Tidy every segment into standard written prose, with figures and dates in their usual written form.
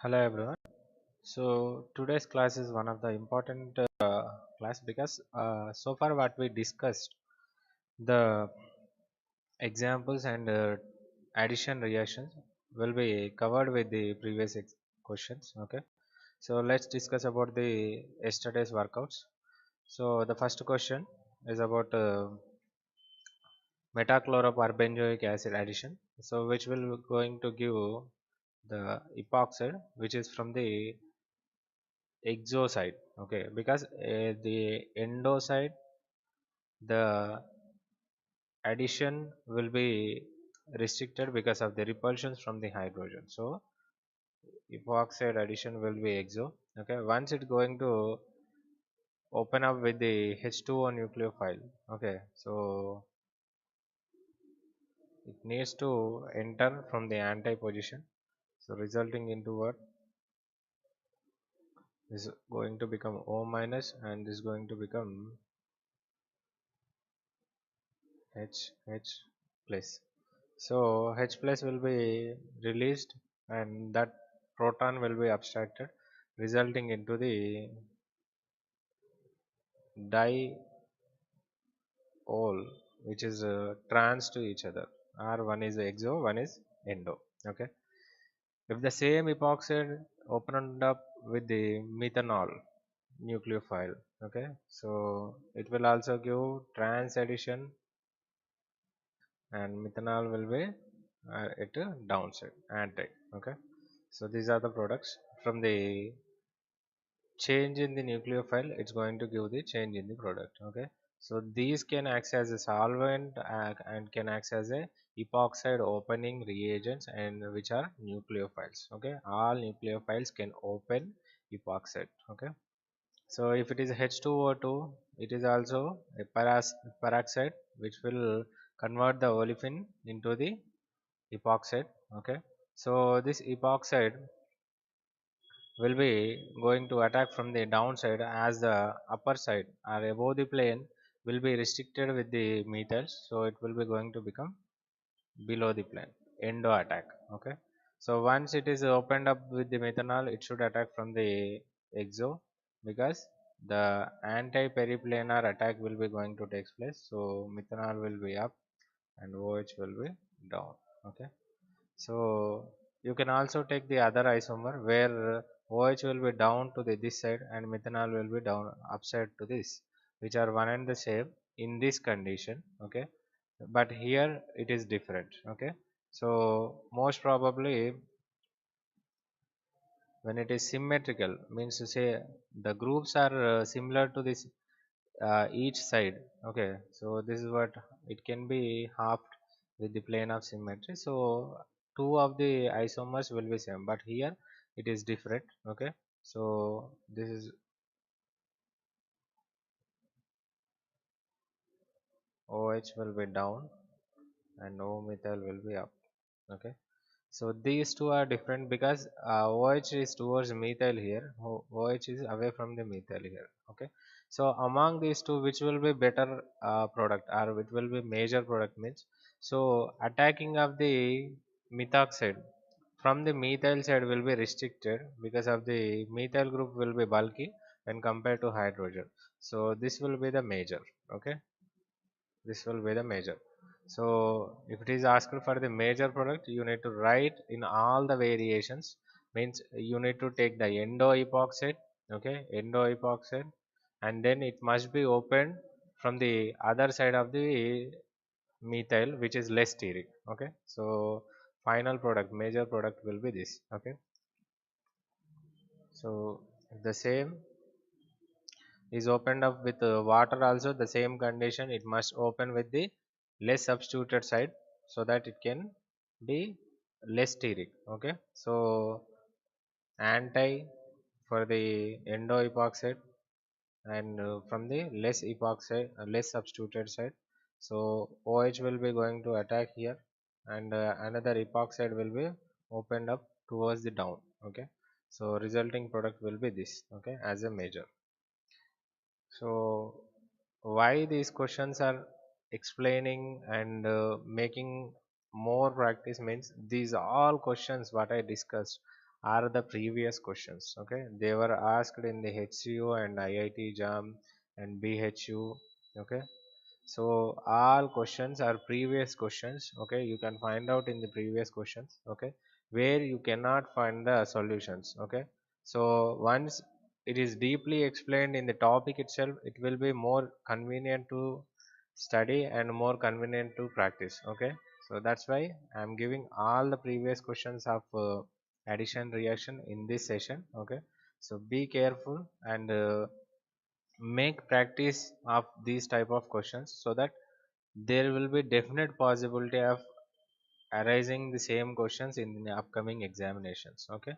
Hello everyone. So today's class is one of the important class because so far what we discussed the examples and addition reactions will be covered with the previous questions. Okay. So let's discuss about the yesterday's workouts. So the first question is about metachloroperbenzoic acid addition. So which will going to give the epoxide which is from the exo side, okay, because the endo side the addition will be restricted because of the repulsions from the hydrogen. So epoxide addition will be exo, okay. Once it's going to open up with the H2O nucleophile, okay, so it needs to enter from the anti position, so resulting into what is going to become O minus and is going to become H plus. So H plus will be released and that proton will be abstracted, resulting into the diol, which is trans to each other. R one is exo, one is endo. Okay. If the same epoxide opened up with the methanol nucleophile, okay, so it will also give trans addition and methanol will be at a downside anti, okay. So these are the products from the change in the nucleophile, it's going to give the change in the product, okay. So these can act as a solvent and can act as a epoxide opening reagents and which are nucleophiles, okay. All nucleophiles can open epoxide, okay. So if it is H2O2, it is also a peroxide which will convert the olefin into the epoxide, okay. So this epoxide will be going to attack from the downside as the upper side or above the plane will be restricted with the metals, so it will be going to become below the plane endo attack, okay. So once it is opened up with the methanol, it should attack from the exo because the anti-periplanar attack will be going to take place, so methanol will be up and OH will be down, okay. So you can also take the other isomer where OH will be down to this side and methanol will be down upside to this, which are one and the same in this condition, okay. But here it is different, okay. So most probably when it is symmetrical means to say the groups are similar to this each side, okay. So this is what it can be halved with the plane of symmetry, so two of the isomers will be same but here it is different, okay. So this is OH will be down and O methyl will be up, okay. So these two are different because OH is towards methyl here, OH is away from the methyl here, okay. So among these two, which will be better product or which will be major product means, so attacking of the methoxide from the methyl side will be restricted because of the methyl group will be bulky when compared to hydrogen. So this will be the major, okay. This will be the major. So if it is asked for the major product, you need to write in all the variations, means you need to take the endo epoxide, okay, endo epoxide, and then it must be opened from the other side of the methyl which is less steric, okay. So final product, major product will be this, okay. So the same is opened up with water also, the same condition, it must open with the less substituted side so that it can be less steric, okay. So anti for the endo epoxide and from the less epoxide less substituted side, so OH will be going to attack here and another epoxide will be opened up towards the down, okay. So resulting product will be this, okay, as a major. So why these questions are explaining and making more practice means these all questions what I discussed are the previous questions. Okay, they were asked in the HCO and IIT JAM and BHU. Okay, so all questions are previous questions. Okay, you can find out in the previous questions. Okay, where you cannot find the solutions. Okay, so once it is deeply explained in the topic itself, it will be more convenient to study and more convenient to practice. Okay, so that's why I'm giving all the previous questions of addition reaction in this session. Okay, so be careful and make practice of these type of questions, so that there will be definite possibility of arising the same questions in the upcoming examinations. Okay,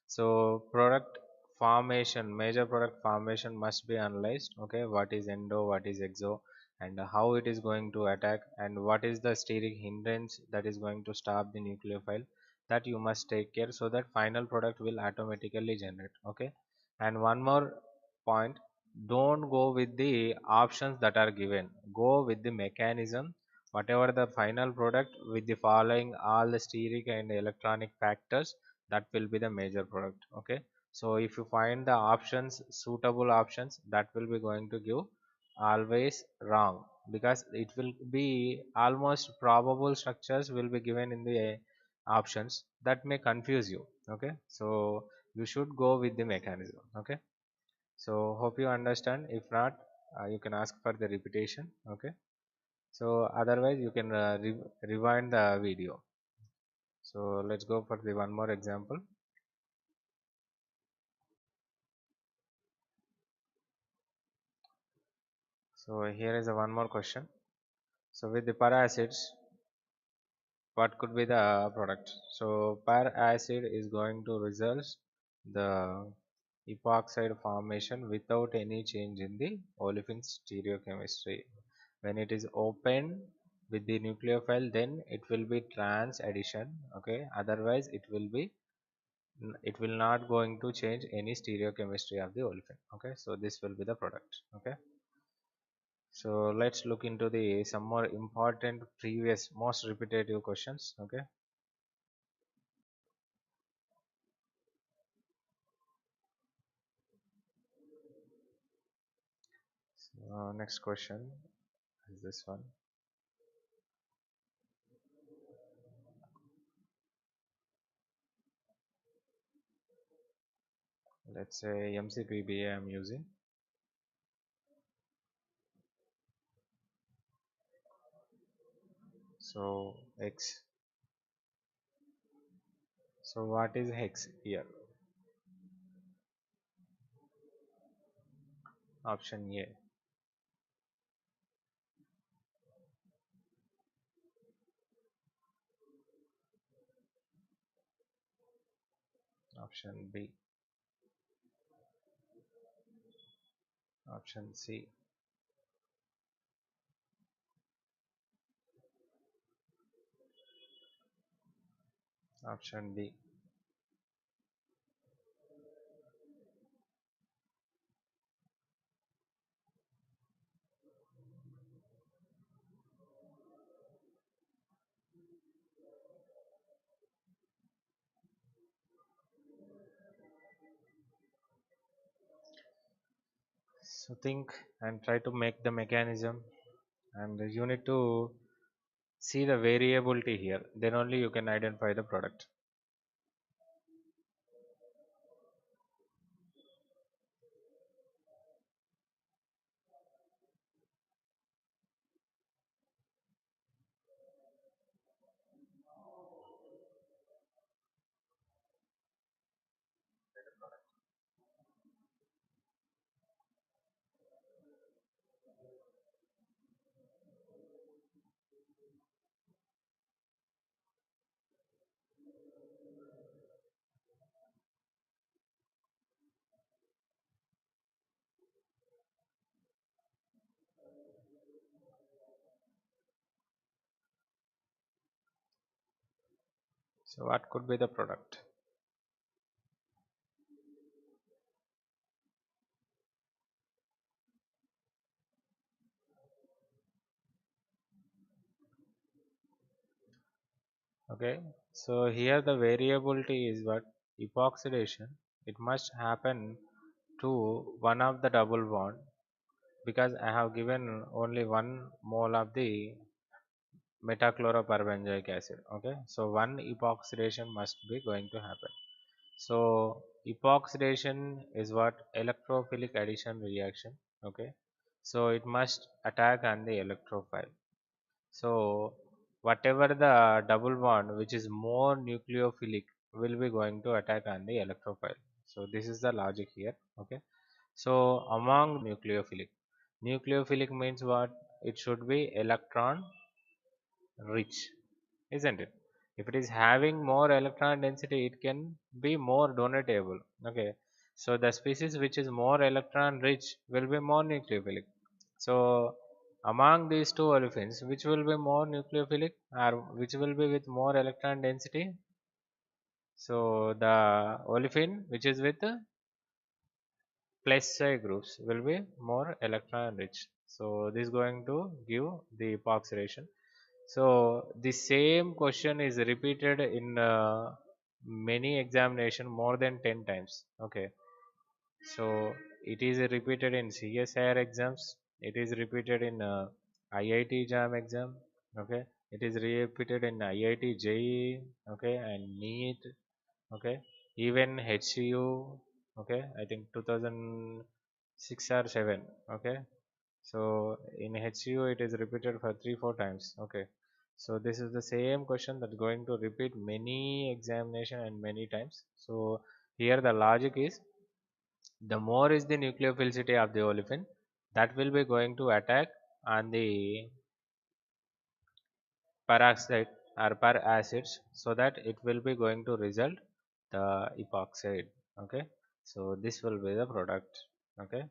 so product formation, major product formation must be analyzed. Okay, what is endo, what is exo, and how it is going to attack, and what is the steric hindrance that is going to stop the nucleophile, that you must take care, so that final product will automatically generate. Okay, and one more point, don't go with the options that are given, go with the mechanism, whatever the final product with the following all the steric and electronic factors, that will be the major product. Okay, so if you find the options, suitable options, that will be going to give always wrong, because it will be almost probable structures will be given in the options, that may confuse you. Okay, so you should go with the mechanism. Okay, so hope you understand. If not, you can ask for the repetition. Okay, so otherwise you can rewind the video. So let's go for the one more example. So here is a one more question. So with the paracids, what could be the product? So paracid is going to result the epoxide formation without any change in the olefin stereochemistry. When it is open with the nucleophile, then it will be trans addition. Okay, otherwise it will not going to change any stereochemistry of the olefin. Okay, so this will be the product. Okay, so let's look into the some more important previous most repetitive questions. Okay, so next question is this one. Let's say MCPBA I'm using. So X. So what is hex here? Option A. Option B. Option C. Option D. So think and try to make the mechanism, and you need to see the variability here, then only you can identify the product. So what could be the product? Okay, so here the variability is what? epoxidation, it must happen to one of the double bond, because I have given only 1 mole of the metachloroperbenzoic acid. Okay, so one epoxidation must be going to happen. So epoxidation is what? Electrophilic addition reaction. Okay, so it must attack on the electrophile. So whatever the double bond which is more nucleophilic will be going to attack on the electrophile. So this is the logic here. Okay, so among nucleophilic means what? It should be electron rich, isn't it? If it is having more electron density, it can be more donatable. Okay, so the species which is more electron rich will be more nucleophilic. So among these two olefins, which will be more nucleophilic, or which will be with more electron density? So the olefin which is with plus side groups will be more electron rich. So this is going to give the epoxidation. So the same question is repeated in many examination more than 10 times. Okay, so it is repeated in CSIR exams. It is repeated in IIT JAM exam. Okay, it is repeated in IIT JEE. Okay, and NEET. Okay, even HCU. Okay, I think 2006 or 7. Okay, so in HCU it is repeated for 3-4 times. Okay, so this is the same question that's going to repeat many examination and many times. So here the logic is, the more is the nucleophilicity of the olefin, that will be going to attack on the peroxide or per acids, so that it will be going to result the epoxide. Okay, so this will be the product. Okay,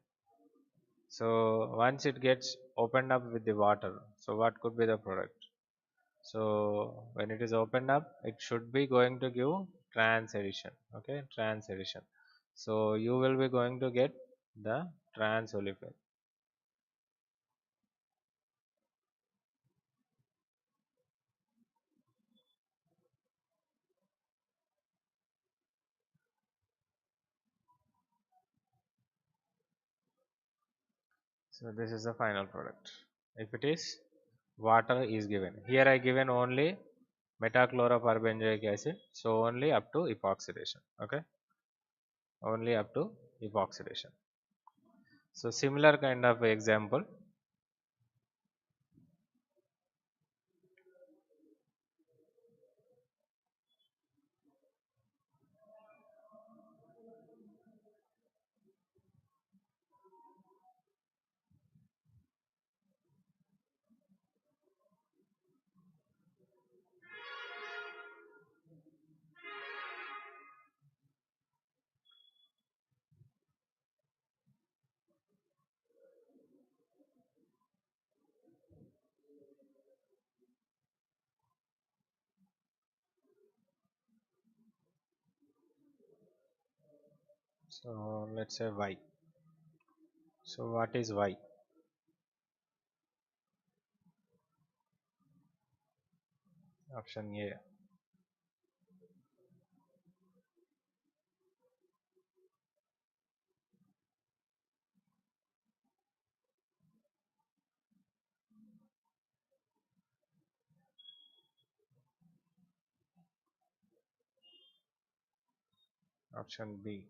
so once it gets opened up with the water, so what could be the product? So when it is opened up, it should be going to give trans addition. Okay, trans addition. So you will be going to get the trans olefin. So this is the final product. If it is water is given, here I given only metachloroperbenzoic acid, so only up to epoxidation. Okay, only up to epoxidation. So similar kind of example. So let's say Y. So what is Y? Option A. Option B.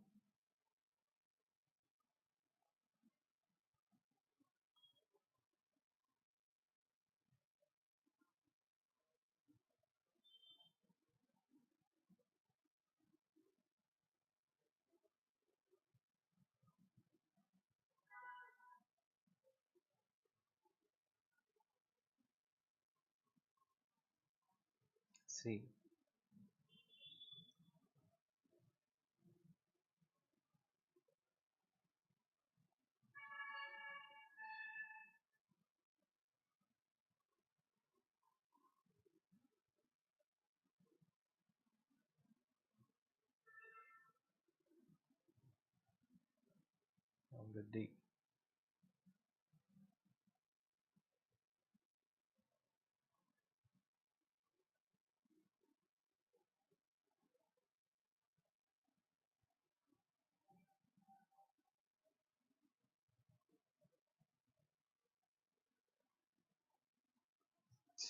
C. And the D.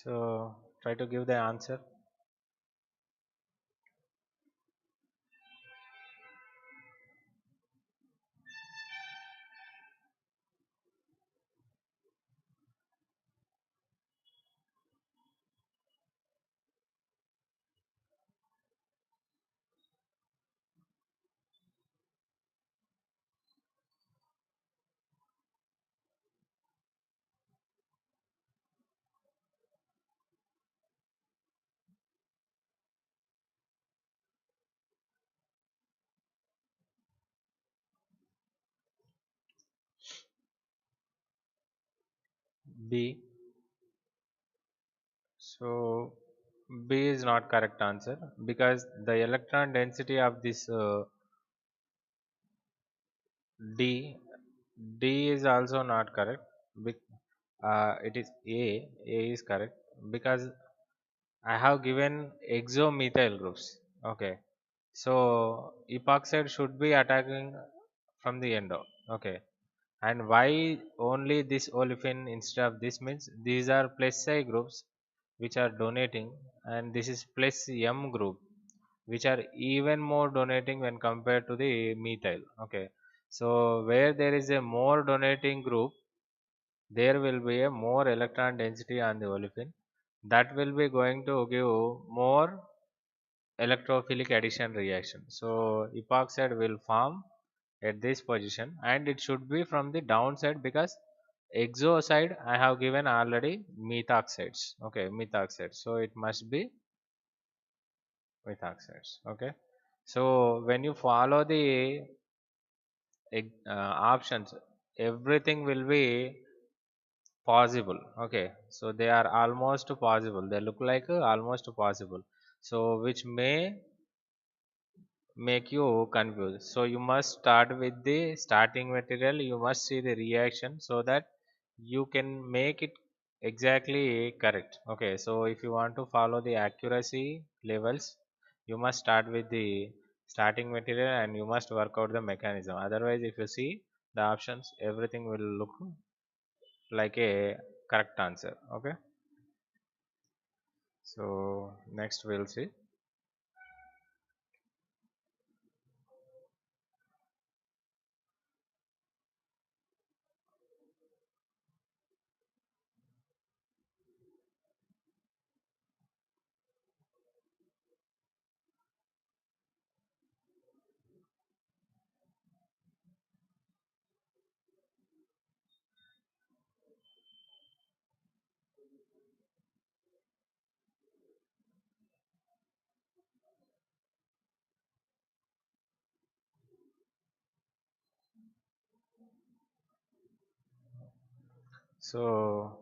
So try to give the answer. B. So B is not correct answer because the electron density of this D D is also not correct. It is A. A is correct because I have given exomethyl groups. Okay, so epoxide should be attacking from the endo. Okay, and why only this olefin instead of this means these are plus I groups which are donating, and this is plus M group which are even more donating when compared to the methyl. Okay, so where there is a more donating group, there will be a more electron density on the olefin. That will be going to give more electrophilic addition reaction. So epoxide will form at this position, and it should be from the downside because exo side I have given already methoxides. Okay, methoxides. So it must be methoxides. Okay. So when you follow the options, everything will be possible. Okay, so they are almost possible, they look like almost possible, so which may make you confused. So you must start with the starting material, you must see the reaction so that you can make it exactly correct. Okay, so if you want to follow the accuracy levels, you must start with the starting material and you must work out the mechanism. Otherwise, if you see the options, everything will look like a correct answer. Okay, so next we'll see. So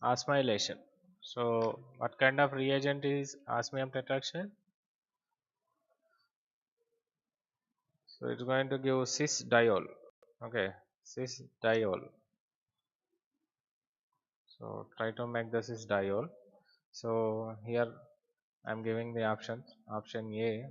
osmylation. So what kind of reagent is osmium tetroxide? So it's going to give cis diol. Okay, cis diol. So try to make the cis diol. So here I'm giving the options. Option A.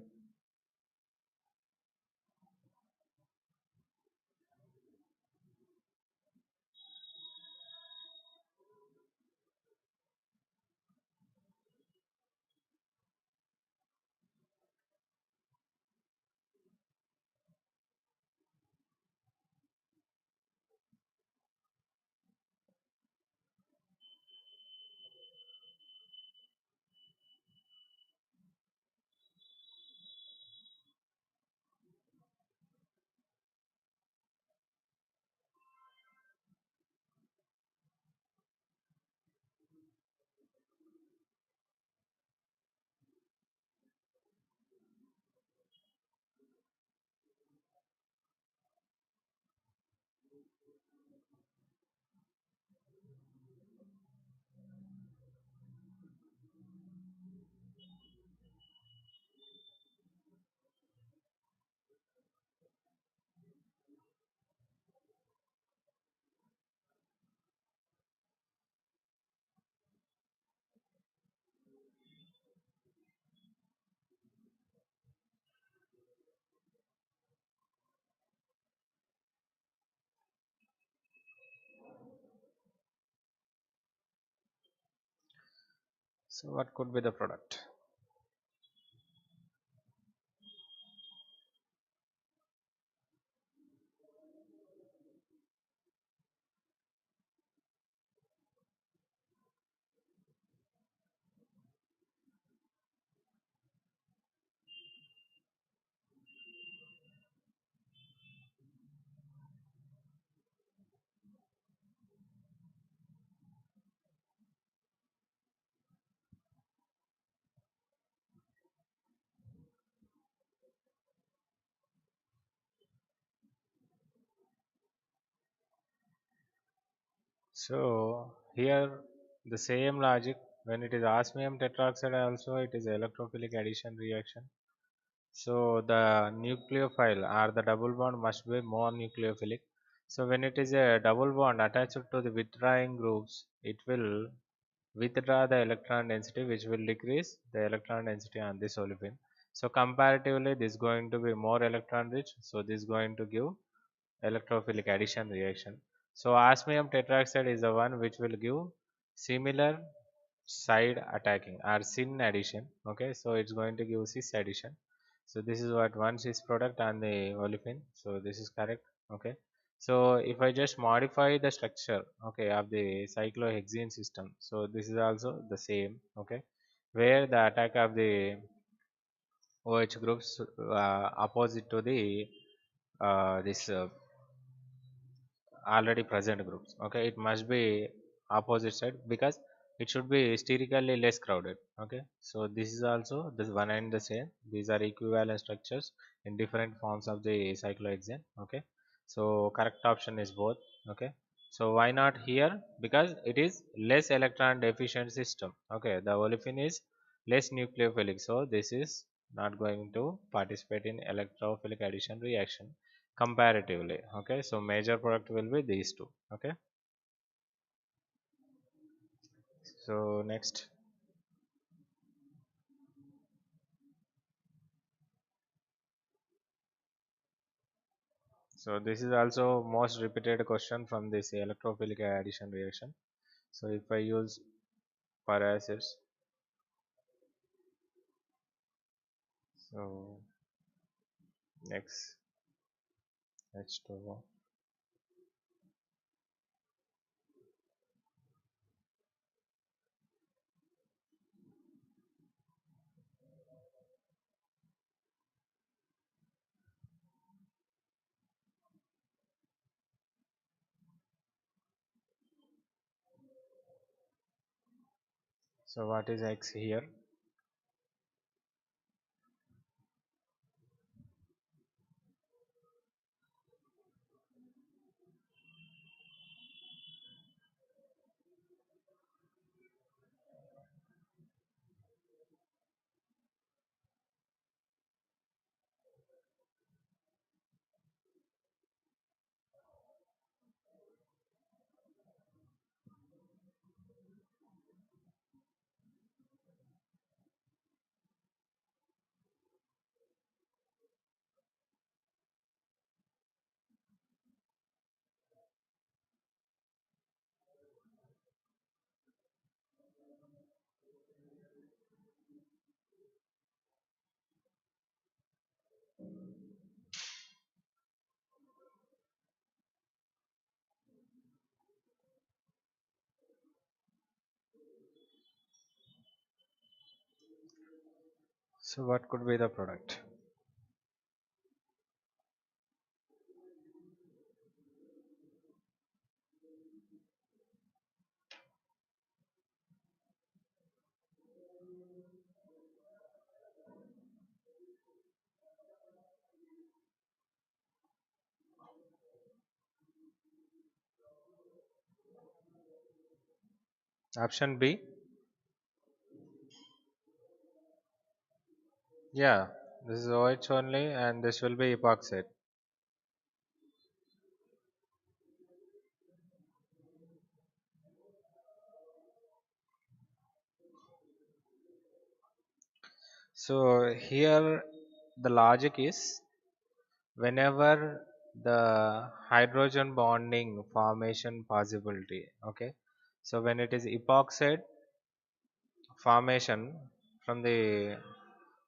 So what could be the product? So here the same logic, when it is osmium tetroxide also it is electrophilic addition reaction. So the nucleophile or the double bond must be more nucleophilic. So when it is a double bond attached to the withdrawing groups, it will withdraw the electron density, which will decrease the electron density on this olefin. So comparatively this is going to be more electron rich, so this is going to give electrophilic addition reaction. So osmium tetroxide is the one which will give similar side attacking or syn addition. Okay, so it's going to give cis addition. So this is what one cis product on the olefin. So this is correct. Okay. So if I just modify the structure, okay, of the cyclohexene system, so this is also the same. Okay, where the attack of the OH groups opposite to the this already present groups. Okay, it must be opposite side because it should be sterically less crowded. Okay, so this is also this one and the same, these are equivalent structures in different forms of the cyclohexane. Okay, so correct option is both. Okay, so why not here? Because it is less electron deficient system. Okay, the olefin is less nucleophilic, so this is not going to participate in electrophilic addition reaction comparatively. Okay, so major product will be these two. Okay, so next. So this is also most repeated question from this electrophilic addition reaction. So if I use paracids, so next H2O. So what is X here? So what could be the product? Option B. Yeah, this is OH only, and this will be epoxide. So here the logic is whenever the hydrogen bonding formation possibility. Okay, so when it is epoxide formation from the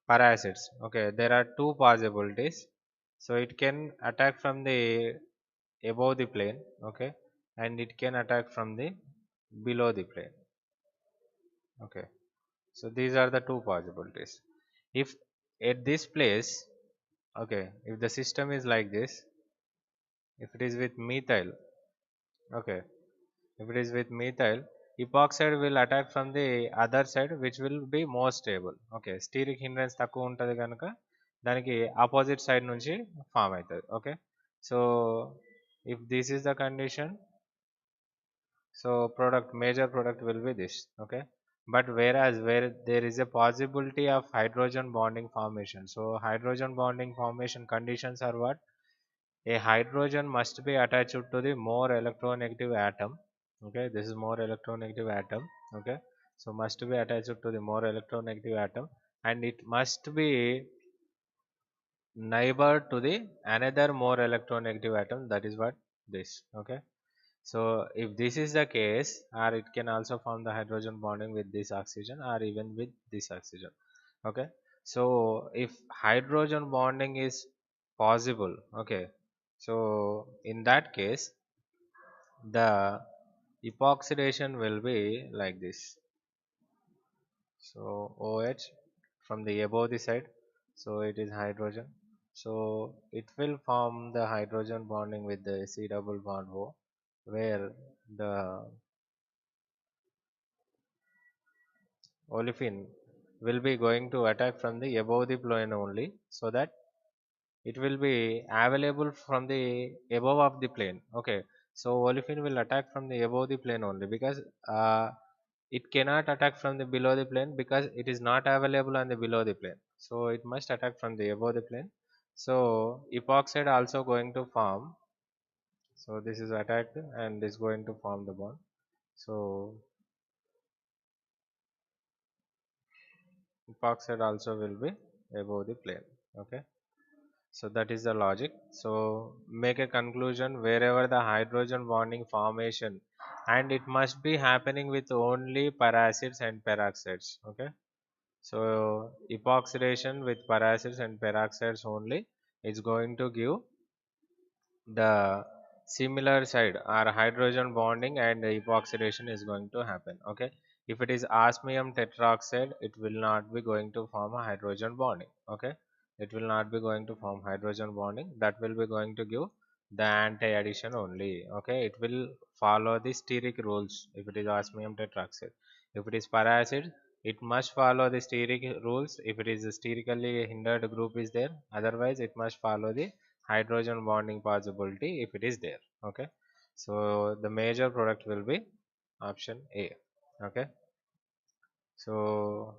parasites. Okay, there are two possibilities. So it can attack from the above the plane, okay, and it can attack from the below the plane. Okay, so these are the two possibilities. If at this place, okay, if the system is like this, if it is with methyl, okay, if it is with methyl, epoxide will attack from the other side, which will be more stable. Okay, steric hindrance తక్కువ ఉంటుంది కనుక దానికి opposite side నుంచి form అవుతుంది. Okay, so if this is the condition, so product, major product will be this. Okay, but whereas where there is a possibility of hydrogen bonding formation, so hydrogen bonding formation conditions are what? A hydrogen must be attached to the more electronegative atom. Okay, this is more electronegative atom. Okay, so must be attached to the more electronegative atom, and it must be neighbor to the another more electronegative atom, that is what this. Okay, so if this is the case, or it can also form the hydrogen bonding with this oxygen or even with this oxygen. Okay, so if hydrogen bonding is possible, okay, so in that case the epoxidation will be like this. So OH from the above the side, so it is hydrogen, so it will form the hydrogen bonding with the C double bond O, where the olefin will be going to attack from the above the plane only, so that it will be available from the above of the plane. Okay, so olefin will attack from the above the plane only, because it cannot attack from the below the plane, because it is not available on the below the plane, so it must attack from the above the plane. So epoxide also going to form, so this is attacked and is going to form the bond. So epoxide also will be above the plane. Okay, so that is the logic. So make a conclusion wherever the hydrogen bonding formation, and it must be happening with only paracids and peroxides. Okay, so epoxidation with paracids and peroxides only is going to give the similar side, or hydrogen bonding and epoxidation is going to happen. Okay, if it is osmium tetroxide, it will not be going to form a hydrogen bonding. Okay, it will not be going to form hydrogen bonding, that will be going to give the anti-addition only. Okay, it will follow the steric rules if it is osmium tetroxide. If it is paracid, it must follow the steric rules if it is a sterically hindered group is there, otherwise it must follow the hydrogen bonding possibility if it is there. Okay, so the major product will be option A. Okay, so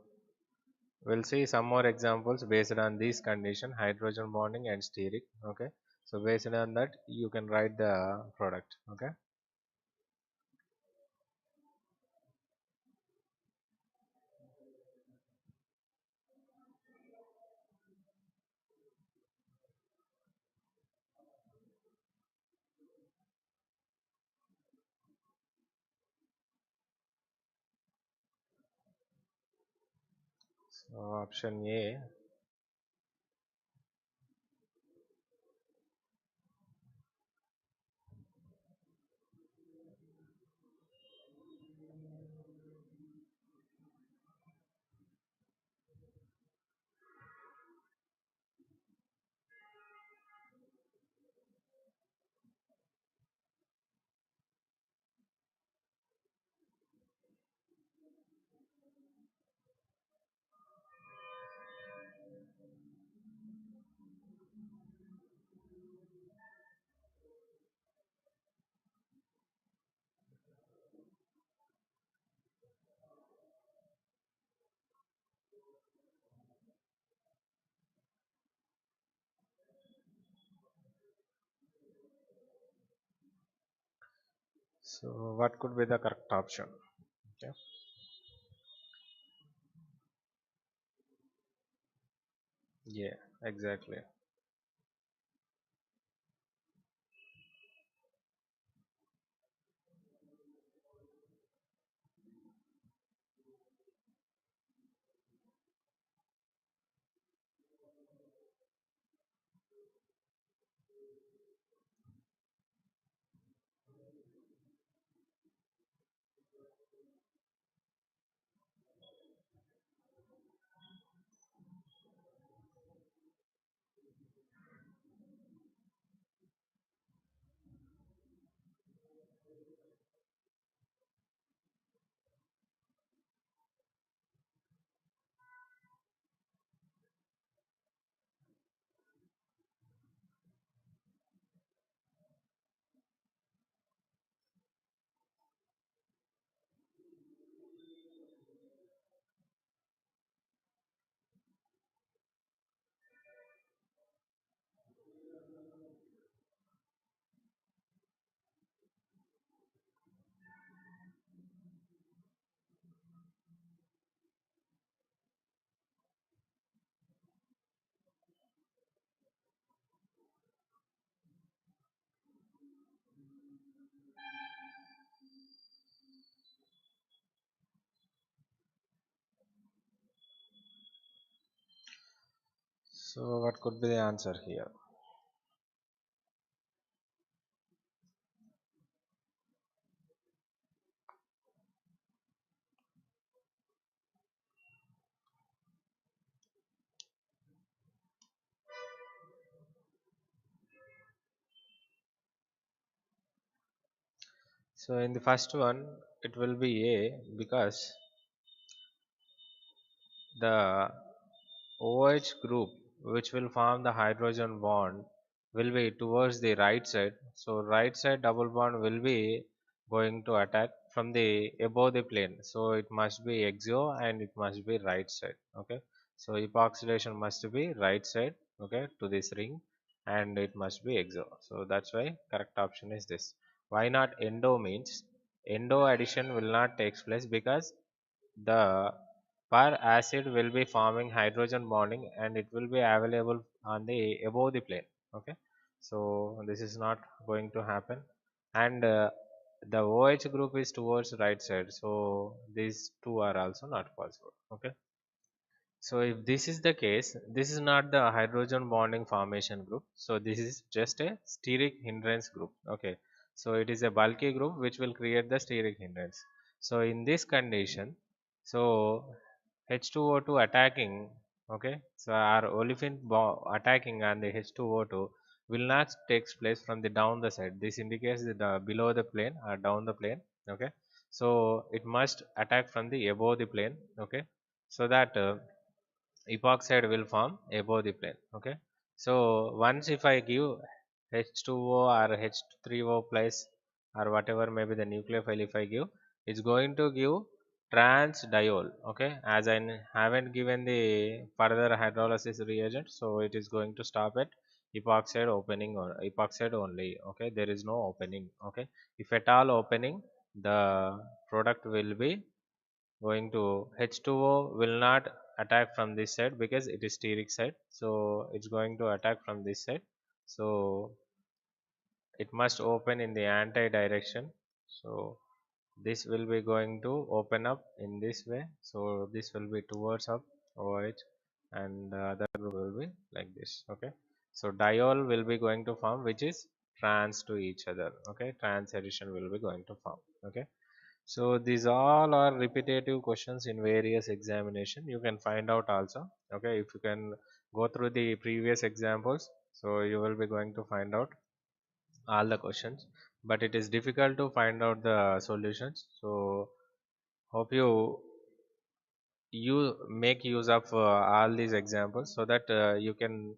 we'll see some more examples based on this condition, hydrogen bonding and steric. Okay, so based on that you can write the product. Okay, so option A. So what could be the correct option? Okay, yeah, exactly. So what could be the answer here? So in the first one, it will be A because the OH group which will form the hydrogen bond will be towards the right side. So right side double bond will be going to attack from the above the plane. So it must be exo and it must be right side. Okay. So epoxidation must be right side. Okay, to this ring, and it must be exo. So that's why correct option is this. Why not endo means endo addition will not take place because the per acid will be forming hydrogen bonding and it will be available on the above the plane. Okay, so this is not going to happen, and the OH group is towards right side, so these two are also not possible. Okay, so if this is the case, this is not the hydrogen bonding formation group. So this is just a steric hindrance group. Okay. So it is a bulky group which will create the steric hindrance. So in this condition, so H2O2 attacking, okay, so our olefin attacking on the H2O2 will not takes place from the down the side. This indicates the below the plane or down the plane. Okay. So it must attack from the above the plane. Okay. So that epoxide will form above the plane. Okay, so once if I give H2O or H3O plus or whatever may be the nucleophile, if I give, it's going to give trans diol. Okay, as I haven't given the further hydrolysis reagent, so it is going to stop at epoxide opening or epoxide only. Okay, there is no opening. Okay, if at all opening, the product will be going to H2O will not attack from this side because it is steric side, so it's going to attack from this side. So it must open in the anti direction. So this will be going to open up in this way, so this will be towards up OH and the other will be like this. Okay, so diol will be going to form which is trans to each other. Okay, trans addition will be going to form. Okay, so these all are repetitive questions in various examination. You can find out also. Okay, if you can go through the previous examples, so you will be going to find out all the questions. But it is difficult to find out the solutions. So hope you make use of all these examples so that you can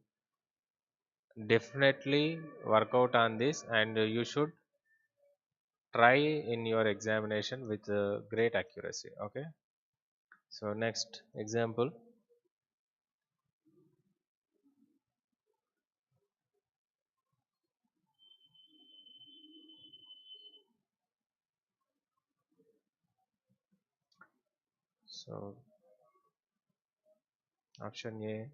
definitely work out on this, and you should try in your examination with great accuracy. Okay, so next example. So option A.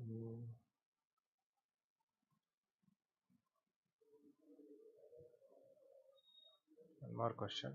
Mm, one more question.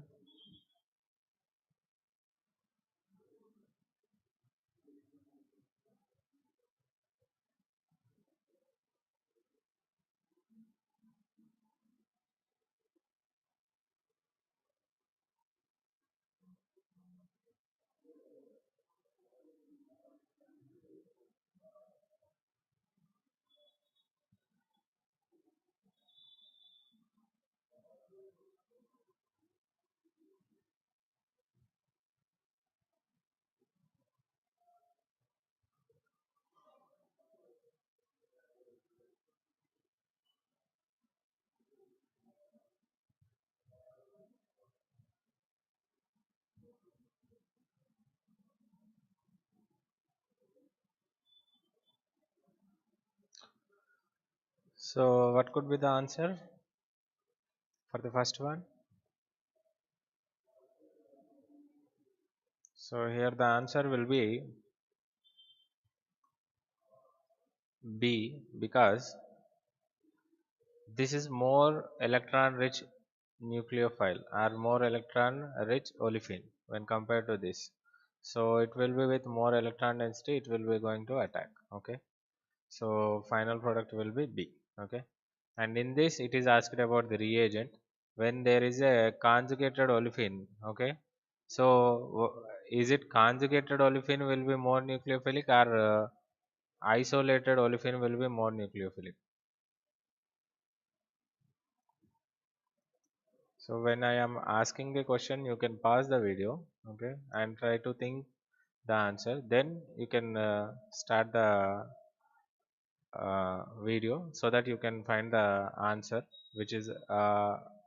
So what could be the answer for the first one? So here the answer will be B, because this is more electron rich nucleophile or more electron rich olefin when compared to this. So it will be with more electron density, it will be going to attack. Okay. So final product will be B. Okay. And in this it is asked about the reagent when there is a conjugated olefin. Okay. So is it conjugated olefin will be more nucleophilic, or isolated olefin will be more nucleophilic? So when I am asking the question, you can pause the video, okay, and try to think the answer. Then you can start the video so that you can find the answer which is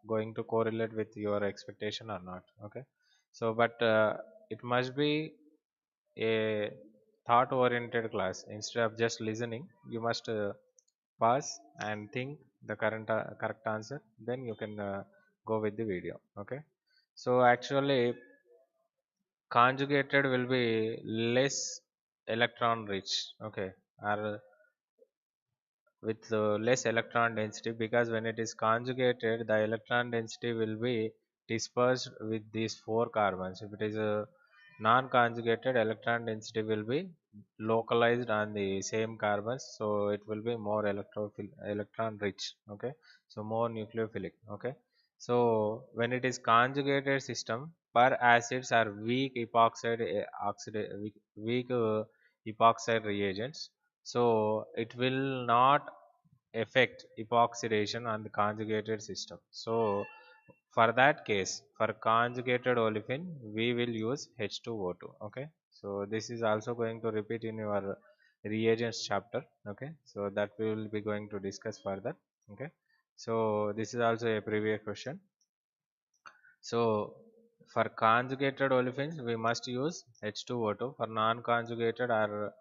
going to correlate with your expectation or not. Okay. So, but it must be a thought-oriented class. Instead of just listening, you must pause and think the correct answer. Then you can go with the video. Okay. So actually, conjugated will be less electron rich. Okay, or with less electron density, because when it is conjugated the electron density will be dispersed with these four carbons. If it is a non-conjugated, electron density will be localized on the same carbons, so it will be more electron rich. Okay, so more nucleophilic. Okay, so when it is conjugated system, per acids are weak epoxide weak epoxide reagents, so it will not affect epoxidation on the conjugated system. So for that case, for conjugated olefin, we will use H2O2. Okay. So this is also going to repeat in your reagents chapter. Okay. So that we will be going to discuss further. Okay. So this is also a previous question. So for conjugated olefins, we must use H2O2. For non-conjugated or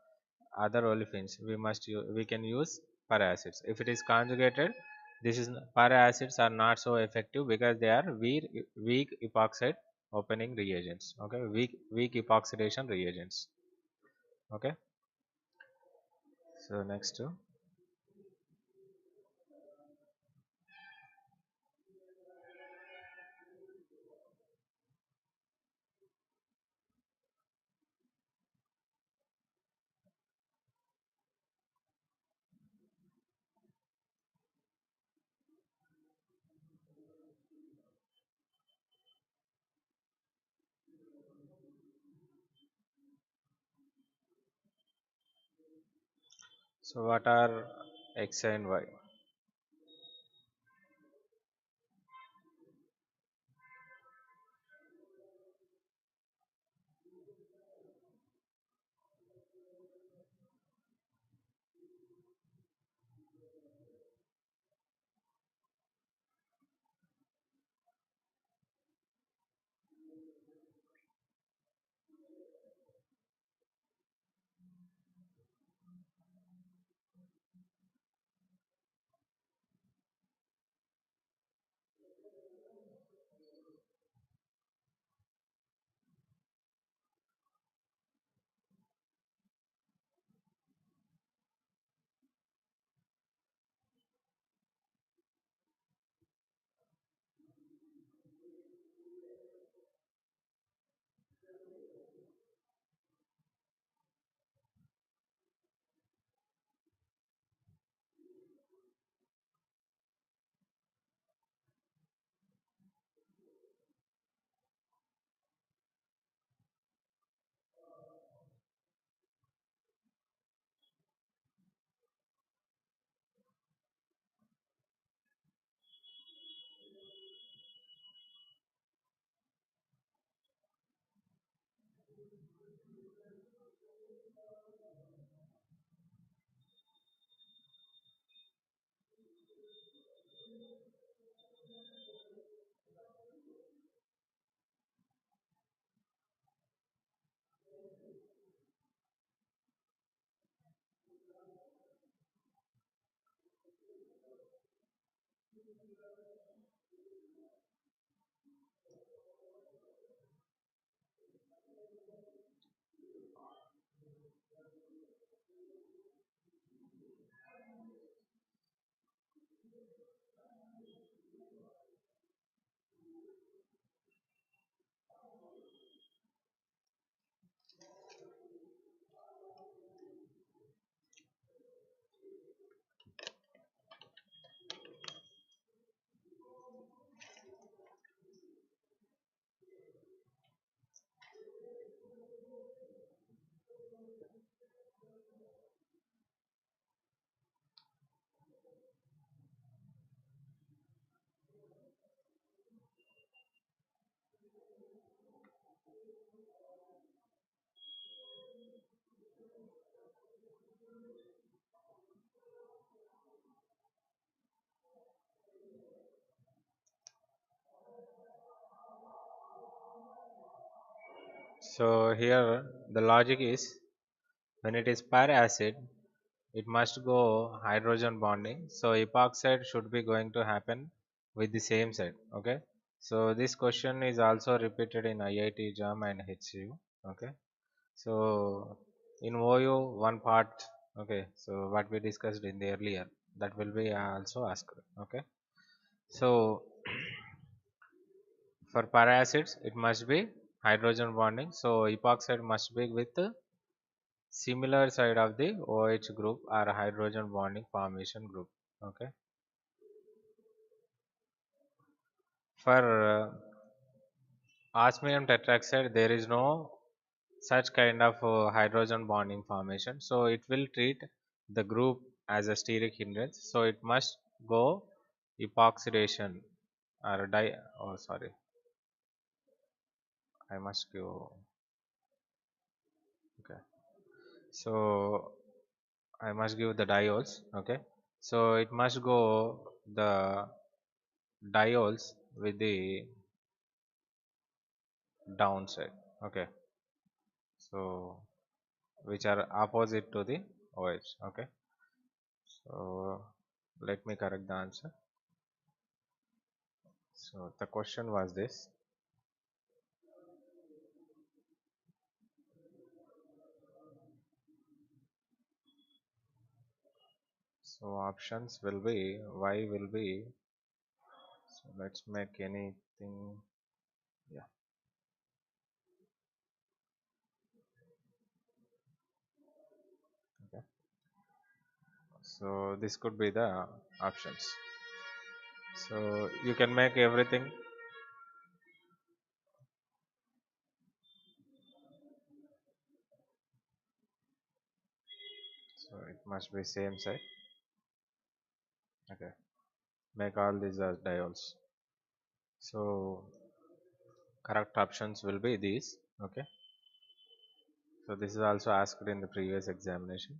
other olefins, we can use paracids. If it is conjugated, this is paracids are not so effective because they are weak epoxide opening reagents. Okay, weak epoxidation reagents. Okay. So next, so what are X and Y? So here the logic is when it is per acid, it must go hydrogen bonding. So epoxide should be going to happen with the same side. Okay. So this question is also repeated in IIT JAM and HCU. Okay. So in OU one part. Okay. So what we discussed in the earlier that will be also asked. Okay. So for para acids it must be hydrogen bonding. So epoxide must be with similar side of the OH group or hydrogen bonding formation group. Okay. For osmium tetroxide, there is no such kind of hydrogen bonding formation. So it will treat the group as a steric hindrance. So it must go epoxidation or di. Oh, sorry, I must go. Okay. So I must give the diols. Okay. So it must go the diols with the downside. Okay. So which are opposite to the OH. Okay. So let me correct the answer. So the question was this. So options will be Y will be. So let's make anything. Yeah. Okay. So this could be the options. So you can make everything. So it must be same side. Okay. Make all these as diols. So correct options will be these. Okay. So this is also asked in the previous examination.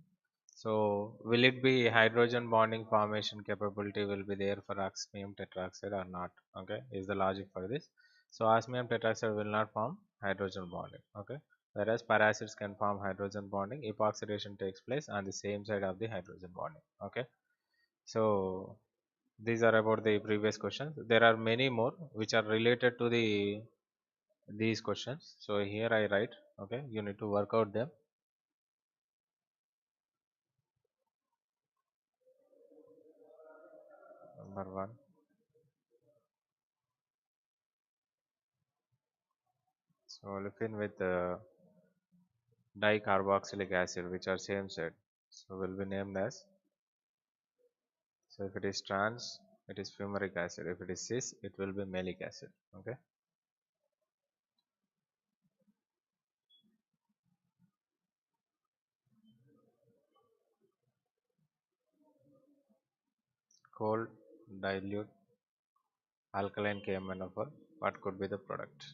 So will it be hydrogen bonding formation capability will be there for osmium tetroxide or not? Okay, is the logic for this. So osmium tetroxide will not form hydrogen bonding. Okay, whereas paracids can form hydrogen bonding. Epoxidation takes place on the same side of the hydrogen bonding. Okay, so these are about the previous questions. There are many more which are related to these questions. So here I write. Okay, you need to work out them. Number one. So olefin with dicarboxylic acid which are same side. So will be named as, so if it is trans it is fumaric acid, if it is cis it will be malic acid. Okay. Cold dilute alkaline KMnO4, what could be the product?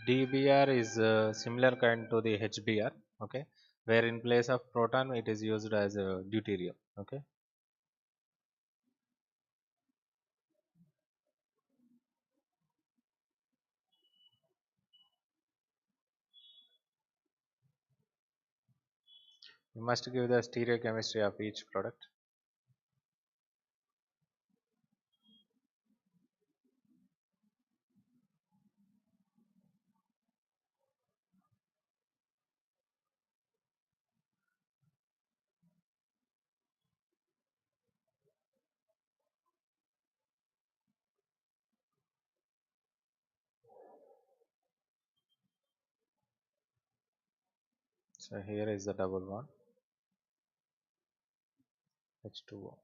DBr is similar kind to the HBr, okay, where in place of proton it is used as a deuterium, okay. You must give the stereochemistry of each product. So here is the double bond, H2O.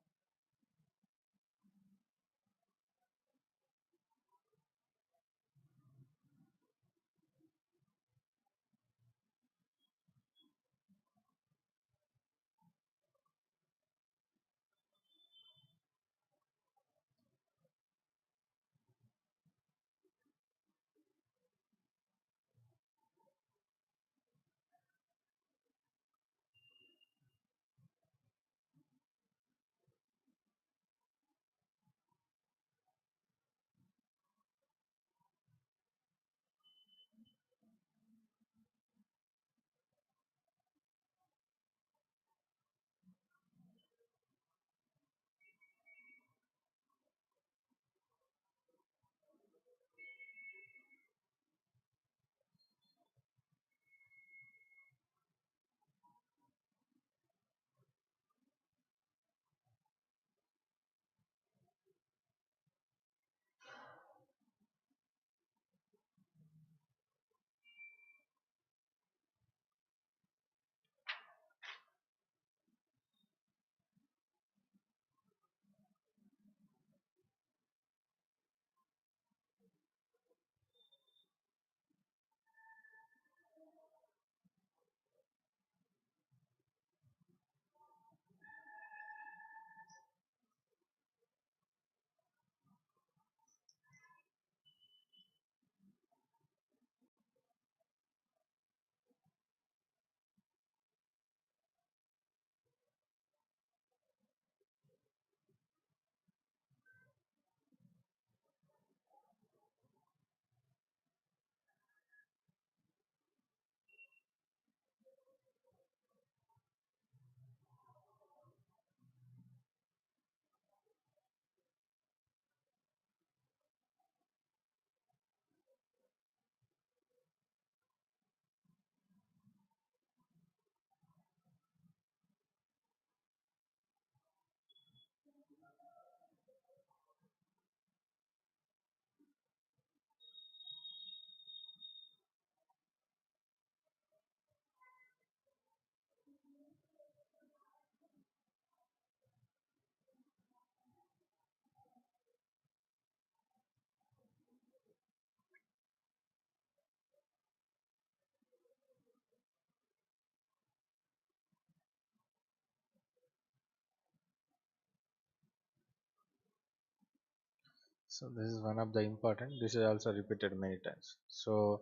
So this is one of the important. This is also repeated many times. So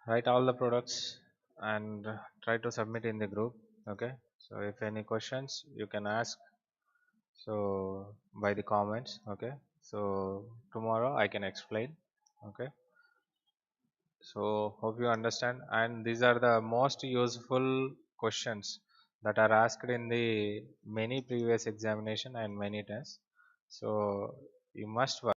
write all the products and try to submit in the group. Okay. So if any questions, you can ask. So by the comments. Okay. So tomorrow I can explain. Okay. So hope you understand. And these are the most useful questions that are asked in the many previous examination and many tests. So you must work.